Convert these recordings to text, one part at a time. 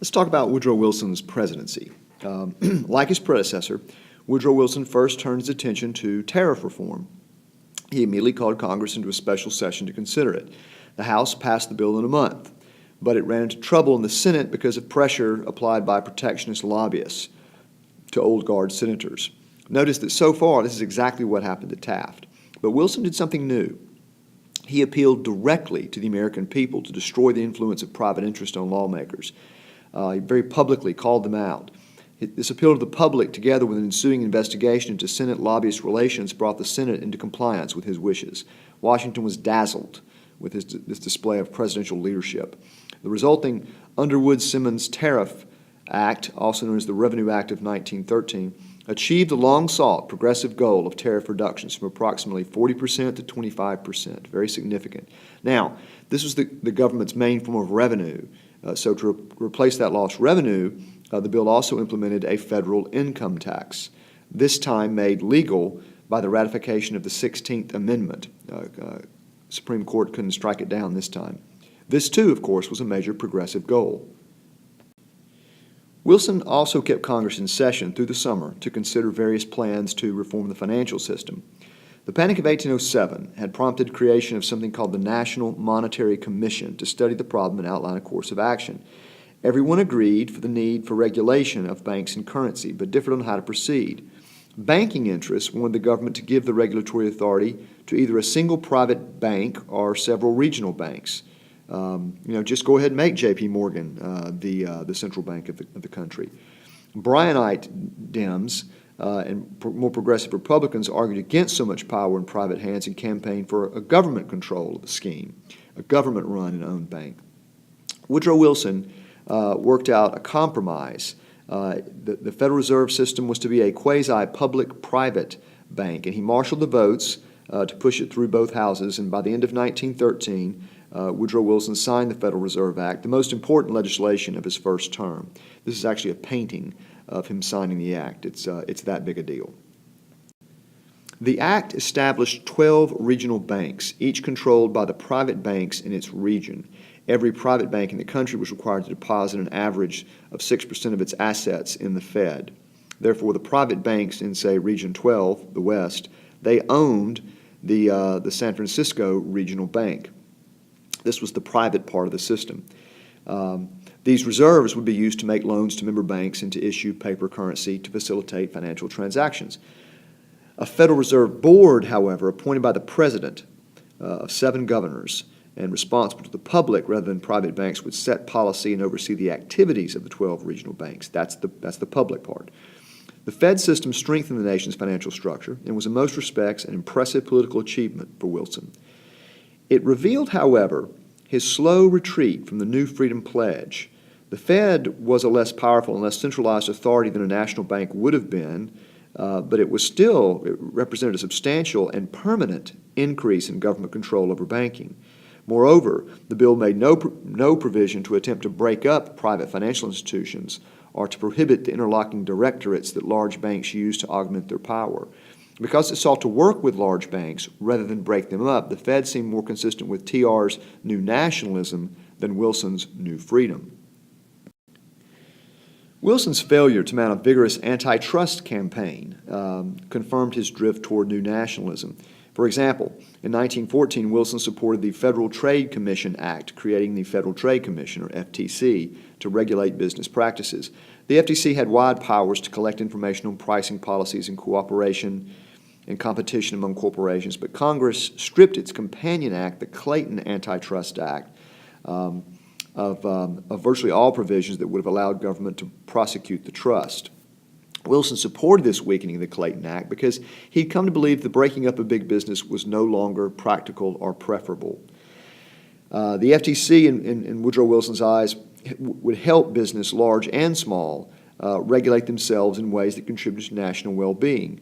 Let's talk about Woodrow Wilson's presidency. Like his predecessor, Woodrow Wilson first turned his attention to tariff reform. He immediately called Congress into a special session to consider it. The House passed the bill in a month, but it ran into trouble in the Senate because of pressure applied by protectionist lobbyists to old guard senators. Notice that so far, this is exactly what happened to Taft. But Wilson did something new. He appealed directly to the American people to destroy the influence of private interest on lawmakers. He very publicly called them out. This appeal to the public, together with an ensuing investigation into Senate lobbyist relations, brought the Senate into compliance with his wishes. Washington was dazzled with this display of presidential leadership. The resulting Underwood-Simmons Tariff Act, also known as the Revenue Act of 1913, achieved the long-sought progressive goal of tariff reductions from approximately 40% to 25%, very significant. Now, this was the government's main form of revenue, so to replace that lost revenue, the bill also implemented a federal income tax, this time made legal by the ratification of the 16th Amendment. Supreme Court couldn't strike it down this time. This, too, of course, was a major progressive goal. Wilson also kept Congress in session through the summer to consider various plans to reform the financial system. The Panic of 1807 had prompted creation of something called the National Monetary Commission to study the problem and outline a course of action. Everyone agreed for the need for regulation of banks and currency, but differed on how to proceed. Banking interests wanted the government to give the regulatory authority to either a single private bank or several regional banks. Just go ahead and make J.P. Morgan the central bank of the country. Bryanite Dems and more progressive Republicans argued against so much power in private hands and campaigned for a government control of the scheme, a government-run and owned bank. Woodrow Wilson worked out a compromise. The Federal Reserve System was to be a quasi-public-private bank, and he marshaled the votes to push it through both houses, and by the end of 1913, Woodrow Wilson signed the Federal Reserve Act, the most important legislation of his first term. This is actually a painting of him signing the act. It's that big a deal. The act established 12 regional banks, each controlled by the private banks in its region. Every private bank in the country was required to deposit an average of 6% of its assets in the Fed. Therefore, the private banks in, say, Region 12, the West, they owned the San Francisco Regional Bank. This was the private part of the system. These reserves would be used to make loans to member banks and to issue paper currency to facilitate financial transactions. A Federal Reserve Board, however, appointed by the President of 7 governors and responsible to the public rather than private banks, would set policy and oversee the activities of the 12 regional banks. That's the public part. The Fed system strengthened the nation's financial structure and was in most respects an impressive political achievement for Wilson. It revealed, however, his slow retreat from the New Freedom Pledge. The Fed was a less powerful and less centralized authority than a national bank would have been, but it represented a substantial and permanent increase in government control over banking. Moreover, the bill made no provision to attempt to break up private financial institutions or to prohibit the interlocking directorates that large banks use to augment their power. Because it sought to work with large banks rather than break them up, the Fed seemed more consistent with TR's New Nationalism than Wilson's New Freedom. Wilson's failure to mount a vigorous antitrust campaign confirmed his drift toward New Nationalism. For example, in 1914, Wilson supported the Federal Trade Commission Act, creating the Federal Trade Commission, or FTC, to regulate business practices. The FTC had wide powers to collect information on pricing policies and cooperation and competition among corporations, but Congress stripped its companion act, the Clayton Antitrust Act, of virtually all provisions that would have allowed government to prosecute the trust. Wilson supported this weakening of the Clayton Act because he'd come to believe the breaking up of big business was no longer practical or preferable. The FTC, in Woodrow Wilson's eyes, would help business, large and small, regulate themselves in ways that contributed to national well-being.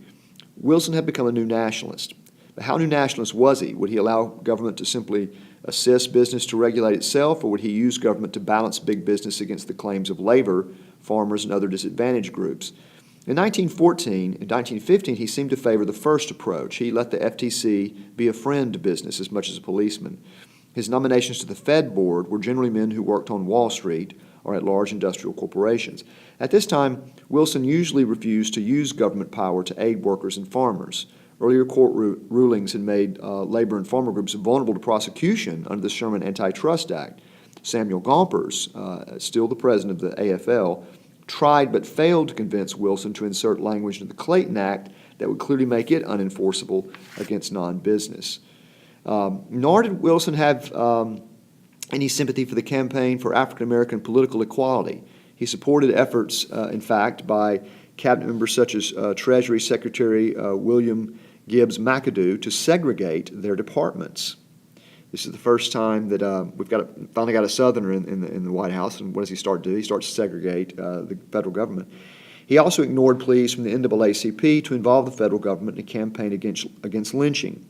Wilson had become a new nationalist. But how new nationalist was he? Would he allow government to simply assist business to regulate itself, or would he use government to balance big business against the claims of labor, farmers, and other disadvantaged groups? In 1914 and 1915, he seemed to favor the first approach. He let the FTC be a friend to business as much as a policeman. His nominations to the Fed board were generally men who worked on Wall Street or at large industrial corporations. At this time, Wilson usually refused to use government power to aid workers and farmers. Earlier court rulings had made labor and farmer groups vulnerable to prosecution under the Sherman Antitrust Act. Samuel Gompers, still the president of the AFL, tried but failed to convince Wilson to insert language into the Clayton Act that would clearly make it unenforceable against non-business. Nor did Wilson have any sympathy for the campaign for African-American political equality. He supported efforts, in fact, by cabinet members such as Treasury Secretary William Gibbs McAdoo to segregate their departments. This is the first time that we've finally got a Southerner in the White House, and what does he start to do? He starts to segregate the federal government. He also ignored pleas from the NAACP to involve the federal government in a campaign against lynching.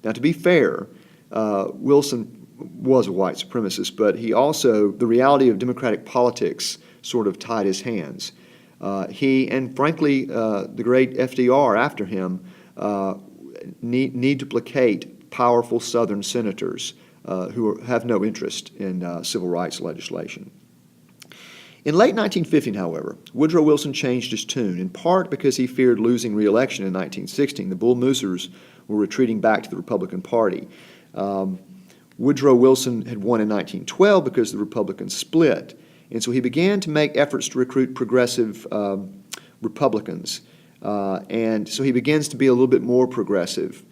Now, to be fair, Wilson was a white supremacist, but the reality of Democratic politics sort of tied his hands. He, and frankly, the great FDR after him, need to placate powerful Southern senators who have no interest in civil rights legislation. In late 1915, however, Woodrow Wilson changed his tune, in part because he feared losing re-election in 1916. The Bull Moosers were retreating back to the Republican Party. Woodrow Wilson had won in 1912 because the Republicans split, and so he began to make efforts to recruit progressive Republicans, and so he begins to be a little bit more progressive.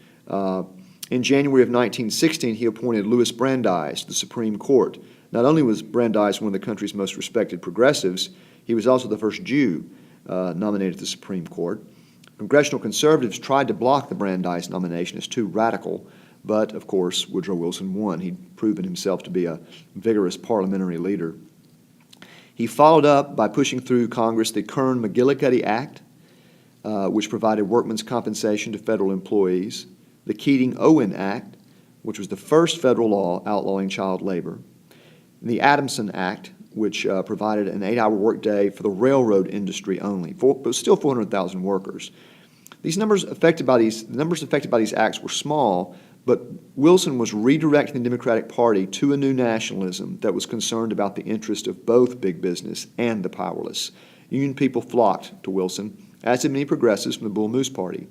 In January of 1916, he appointed Louis Brandeis to the Supreme Court. Not only was Brandeis one of the country's most respected progressives, he was also the first Jew nominated to the Supreme Court. Congressional conservatives tried to block the Brandeis nomination as too radical, but of course Woodrow Wilson won. He'd proven himself to be a vigorous parliamentary leader. He followed up by pushing through Congress the Kern-McGillicuddy Act, which provided workmen's compensation to federal employees, the Keating-Owen Act, which was the first federal law outlawing child labor, and the Adamson Act, which provided an 8-hour workday for the railroad industry only, but still 400,000 workers. The numbers affected by these acts were small, but Wilson was redirecting the Democratic Party to a new nationalism that was concerned about the interest of both big business and the powerless. Union people flocked to Wilson, as did many progressives from the Bull Moose Party.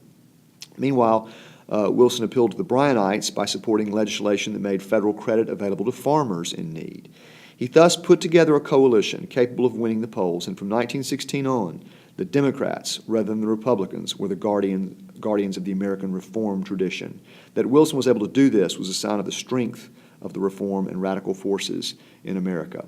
Meanwhile, Wilson appealed to the Bryanites by supporting legislation that made federal credit available to farmers in need. He thus put together a coalition capable of winning the polls, and from 1916 on, the Democrats, rather than the Republicans, were the guardians of the American reform tradition. That Wilson was able to do this was a sign of the strength of the reform and radical forces in America.